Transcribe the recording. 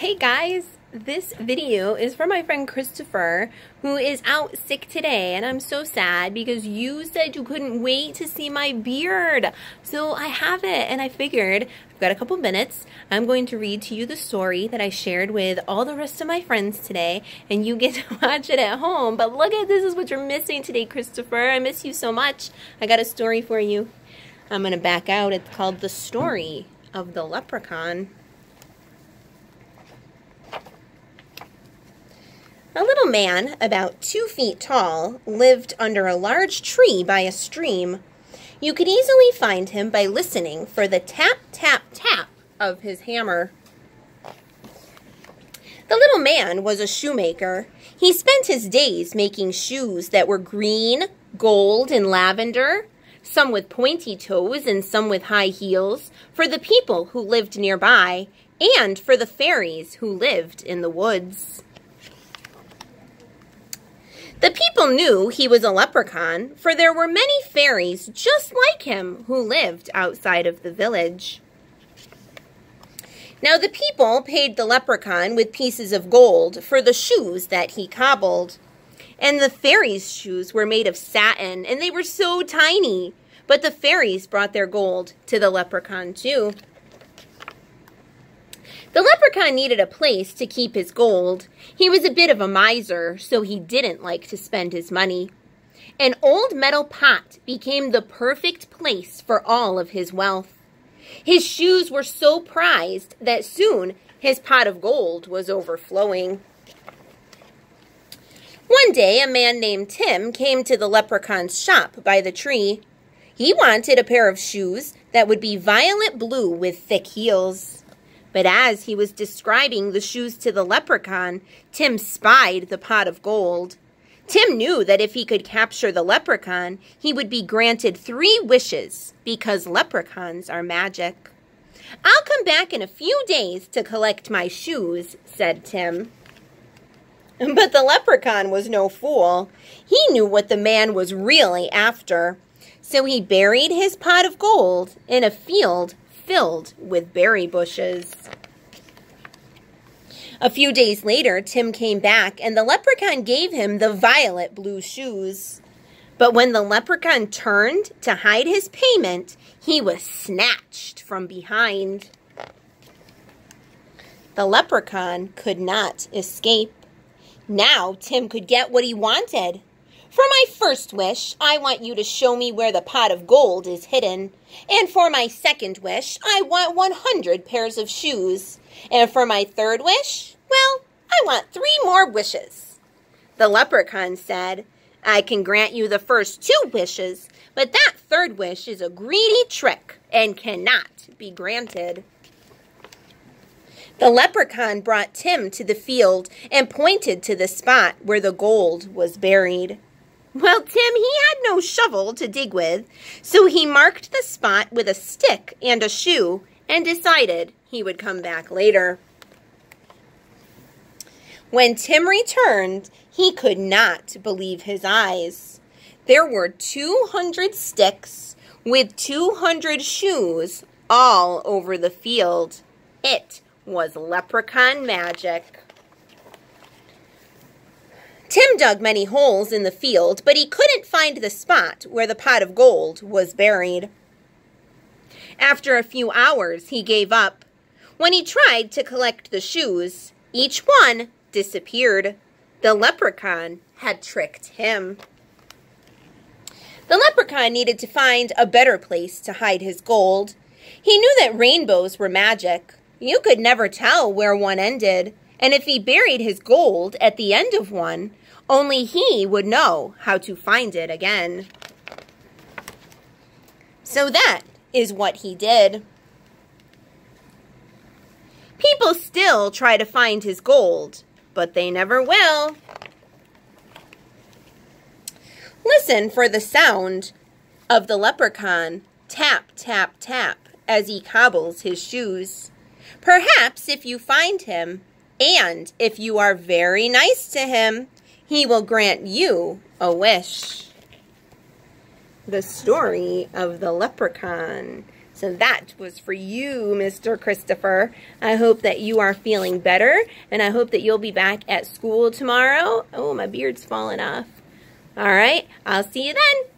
Hey guys, this video is for my friend Christopher, who is out sick today, and I'm so sad because you said you couldn't wait to see my beard. So I have it, and I figured I've got a couple minutes. I'm going to read to you the story that I shared with all the rest of my friends today, and you get to watch it at home. But look at this is what you're missing today, Christopher. I miss you so much. I got a story for you. I'm going to back out. It's called The Story of the Leprechaun. A little man, about 2 feet tall, lived under a large tree by a stream. You could easily find him by listening for the tap, tap, tap of his hammer. The little man was a shoemaker. He spent his days making shoes that were green, gold, and lavender, some with pointy toes and some with high heels, for the people who lived nearby, and for the fairies who lived in the woods. The people knew he was a leprechaun, for there were many fairies just like him who lived outside of the village. Now the people paid the leprechaun with pieces of gold for the shoes that he cobbled. And the fairies' shoes were made of satin, and they were so tiny. But the fairies brought their gold to the leprechaun too. The leprechaun needed a place to keep his gold. He was a bit of a miser, so he didn't like to spend his money. An old metal pot became the perfect place for all of his wealth. His shoes were so prized that soon his pot of gold was overflowing. One day, a man named Tim came to the leprechaun's shop by the tree. He wanted a pair of shoes that would be violet blue with thick heels. But as he was describing the shoes to the leprechaun, Tim spied the pot of gold. Tim knew that if he could capture the leprechaun, he would be granted 3 wishes, because leprechauns are magic. "I'll come back in a few days to collect my shoes," said Tim. But the leprechaun was no fool. He knew what the man was really after. So he buried his pot of gold in a field filled with berry bushes. A few days later, Tim came back, and the leprechaun gave him the violet blue shoes. But when the leprechaun turned to hide his payment, he was snatched from behind. The leprechaun could not escape. Now Tim could get what he wanted. "For my first wish, I want you to show me where the pot of gold is hidden. And for my second wish, I want 100 pairs of shoes. And for my third wish, well, I want 3 more wishes." The leprechaun said, "I can grant you the first 2 wishes, but that third wish is a greedy trick and cannot be granted." The leprechaun brought Tim to the field and pointed to the spot where the gold was buried. Well, Tim, he had no shovel to dig with, so he marked the spot with a stick and a shoe and decided he would come back later. When Tim returned, he could not believe his eyes. There were 200 sticks with 200 shoes all over the field. It was leprechaun magic. Tim dug many holes in the field, but he couldn't find the spot where the pot of gold was buried. After a few hours, he gave up. When he tried to collect the shoes, each one disappeared. The leprechaun had tricked him. The leprechaun needed to find a better place to hide his gold. He knew that rainbows were magic. You could never tell where one ended, and if he buried his gold at the end of one, only he would know how to find it again. So that is what he did. People still try to find his gold, but they never will. Listen for the sound of the leprechaun tap, tap, tap as he cobbles his shoes. Perhaps if you find him, and if you are very nice to him, he will grant you a wish. The Story of the Leprechaun. So that was for you, Mr. Christopher. I hope that you are feeling better, and I hope that you'll be back at school tomorrow. Oh, my beard's falling off. All right, I'll see you then.